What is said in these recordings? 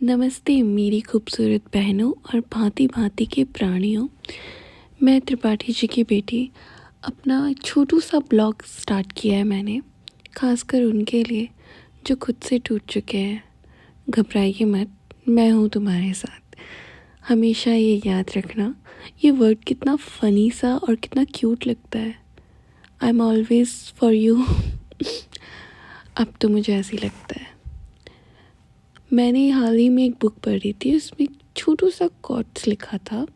नमस्ते मेरी खूबसूरत बहनों और भांति भांति के प्राणियों। मैं त्रिपाठी जी की बेटी अपना छोटू सा ब्लॉग स्टार्ट किया है मैंने, खासकर उनके लिए जो खुद से टूट चुके हैं। घबराइए मत, मैं हूँ तुम्हारे साथ। हमेशा ये याद रखना, ये वर्ड कितना फ़नी सा और कितना क्यूट लगता है। I am always for you. अब तो मुझे ऐसे ही लगता है। मैंने हाल ही में एक बुक पढ़ी थी, उसमें छोटू सा कोट्स लिखा था।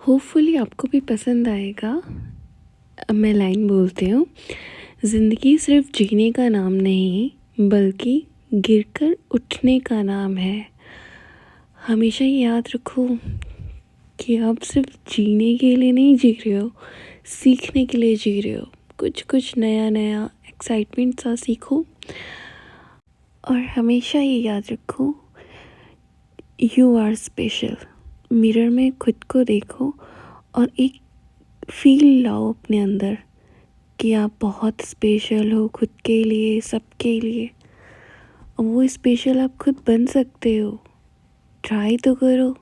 होपफुली आपको भी पसंद आएगा। अब मैं लाइन बोलती हूँ। ज़िंदगी सिर्फ जीने का नाम नहीं बल्कि गिरकर उठने का नाम है। हमेशा ये याद रखो कि आप सिर्फ जीने के लिए नहीं जी रहे हो, सीखने के लिए जी रहे हो। कुछ कुछ नया नया एक्साइटमेंट सा सीखो और हमेशा ये याद रखो, यू आर स्पेशल। मिरर में खुद को देखो और एक फील लाओ अपने अंदर कि आप बहुत स्पेशल हो खुद के लिए, सबके लिए। और वो स्पेशल आप खुद बन सकते हो। ट्राई तो करो।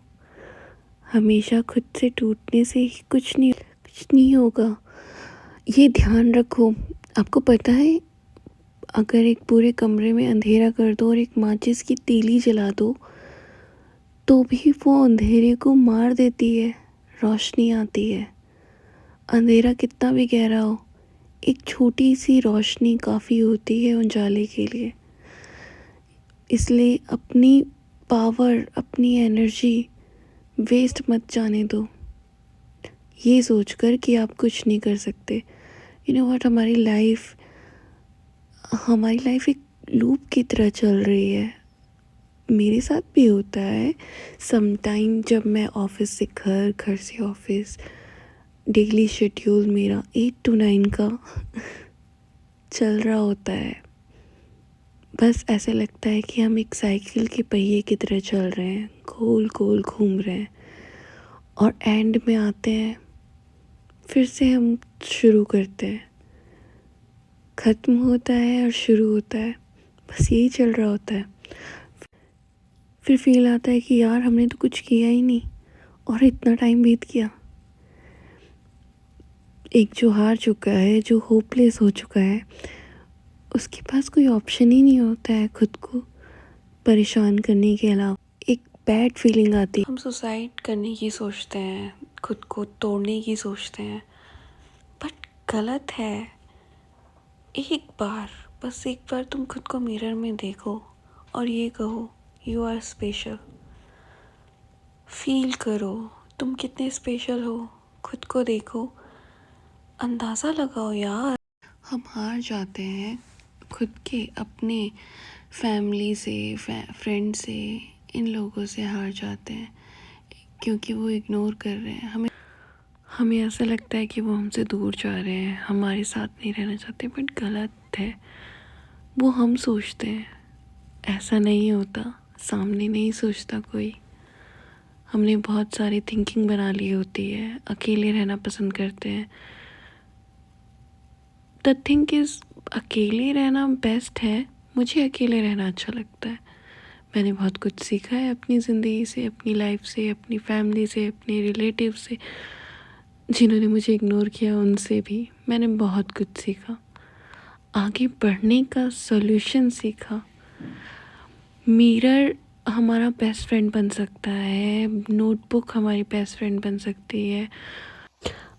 हमेशा खुद से टूटने से ही कुछ नहीं होगा। ये ध्यान रखो। आपको पता है, अगर एक पूरे कमरे में अंधेरा कर दो और एक माचिस की तीली जला दो तो भी वो अंधेरे को मार देती है, रोशनी आती है। अंधेरा कितना भी गहरा हो, एक छोटी सी रोशनी काफ़ी होती है उजाले के लिए। इसलिए अपनी पावर, अपनी एनर्जी वेस्ट मत जाने दो ये सोचकर कि आप कुछ नहीं कर सकते। यू नो व्हाट, हमारी लाइफ एक लूप की तरह चल रही है। मेरे साथ भी होता है समटाइम, जब मैं ऑफिस से घर, घर से ऑफिस, डेली शेड्यूल मेरा 8 to 9 का चल रहा होता है। बस ऐसे लगता है कि हम एक साइकिल के पहिए की तरह चल रहे हैं, गोल गोल घूम रहे हैं और एंड में आते हैं, फिर से हम शुरू करते हैं। ख़त्म होता है और शुरू होता है, बस यही चल रहा होता है। फिर फील आता है कि यार हमने तो कुछ किया ही नहीं और इतना टाइम बीत गया। एक जो हार चुका है, जो होपलेस हो चुका है, उसके पास कोई ऑप्शन ही नहीं होता है खुद को परेशान करने के अलावा। एक बैड फीलिंग आती है। हम सुसाइड करने की सोचते हैं, खुद को तोड़ने की सोचते हैं, बट गलत है। बस एक बार तुम खुद को मिरर में देखो और ये कहो, यू आर स्पेशल। फील करो तुम कितने स्पेशल हो, खुद को देखो, अंदाज़ा लगाओ यार। हम हार जाते हैं खुद के, अपने फैमिली से, फ्रेंड से, इन लोगों से हार जाते हैं क्योंकि वो इग्नोर कर रहे हैं हमें ऐसा लगता है कि वो हमसे दूर जा रहे हैं, हमारे साथ नहीं रहना चाहते, बट गलत है। वो हम सोचते हैं, ऐसा नहीं होता। सामने नहीं सोचता कोई। हमने बहुत सारी थिंकिंग बना ली होती है, अकेले रहना पसंद करते हैं। द थिंक इज़, अकेले रहना बेस्ट है। मुझे अकेले रहना अच्छा लगता है। मैंने बहुत कुछ सीखा है अपनी ज़िंदगी से, अपनी लाइफ से, अपनी फैमिली से, अपने रिलेटिव से, जिन्होंने मुझे इग्नोर किया उनसे भी मैंने बहुत कुछ सीखा। आगे बढ़ने का सॉल्यूशन सीखा। मिरर हमारा बेस्ट फ्रेंड बन सकता है, नोटबुक हमारी बेस्ट फ्रेंड बन सकती है।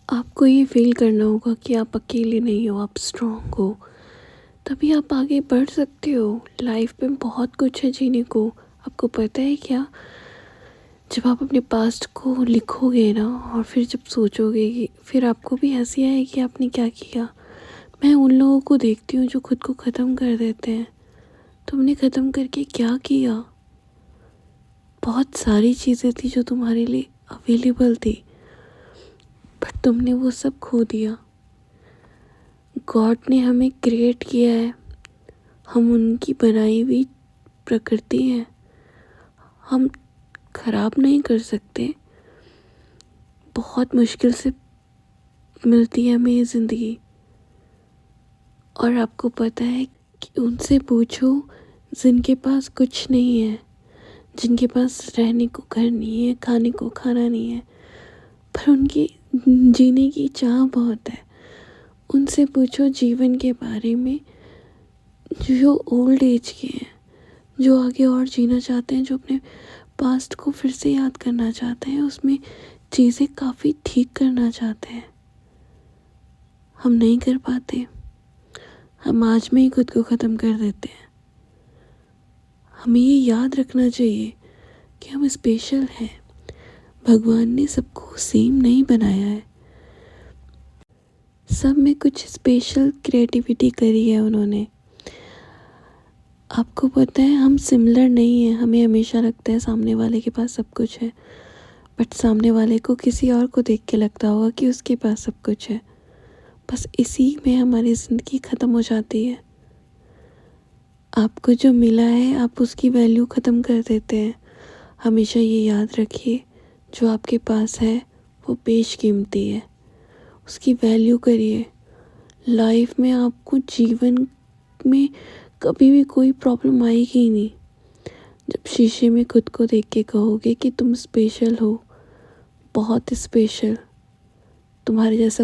आपको ये फील करना होगा कि आप अकेले नहीं हो, आप स्ट्रॉन्ग हो, तभी आप आगे बढ़ सकते हो। लाइफ में बहुत कुछ है जीने को। आपको पता है क्या, जब आप अपने पास्ट को लिखोगे ना और फिर जब सोचोगे कि फिर आपको भी हंसी आएगी कि आपने क्या किया। मैं उन लोगों को देखती हूँ जो खुद को ख़त्म कर देते हैं। तुमने ख़त्म करके क्या किया? बहुत सारी चीज़ें थी जो तुम्हारे लिए अवेलेबल थी, बट तुमने वो सब खो दिया। गॉड ने हमें क्रिएट किया है, हम उनकी बनाई हुई प्रकृति हैं। हम ख़राब नहीं कर सकते। बहुत मुश्किल से मिलती है हमें ये ज़िंदगी। और आपको पता है कि उनसे पूछो जिनके पास कुछ नहीं है, जिनके पास रहने को घर नहीं है, खाने को खाना नहीं है, पर उनकी जीने की चाह बहुत है। उनसे पूछो जीवन के बारे में, जो ओल्ड एज के हैं, जो आगे और जीना चाहते हैं, जो अपने पास्ट को फिर से याद करना चाहते हैं, उसमें चीज़ें काफ़ी ठीक करना चाहते हैं। हम नहीं कर पाते, हम आज में ही खुद को ख़त्म कर देते हैं। हमें ये याद रखना चाहिए कि हम स्पेशल हैं। भगवान ने सबको सेम नहीं बनाया है, सब में कुछ स्पेशल क्रिएटिविटी करी है उन्होंने। आपको पता है हम सिमिलर नहीं हैं। हमें हमेशा लगता है सामने वाले के पास सब कुछ है, बट सामने वाले को किसी और को देख के लगता होगा कि उसके पास सब कुछ है। बस इसी में हमारी ज़िंदगी ख़त्म हो जाती है। आपको जो मिला है आप उसकी वैल्यू ख़त्म कर देते हैं। हमेशा ये याद रखिए, जो आपके पास है वो बेशकीमती है, उसकी वैल्यू करिए। लाइफ में आपको जीवन में कभी भी कोई प्रॉब्लम आएगी ही नहीं जब शीशे में खुद को देख के कहोगे कि तुम स्पेशल हो, बहुत स्पेशल, तुम्हारे जैसा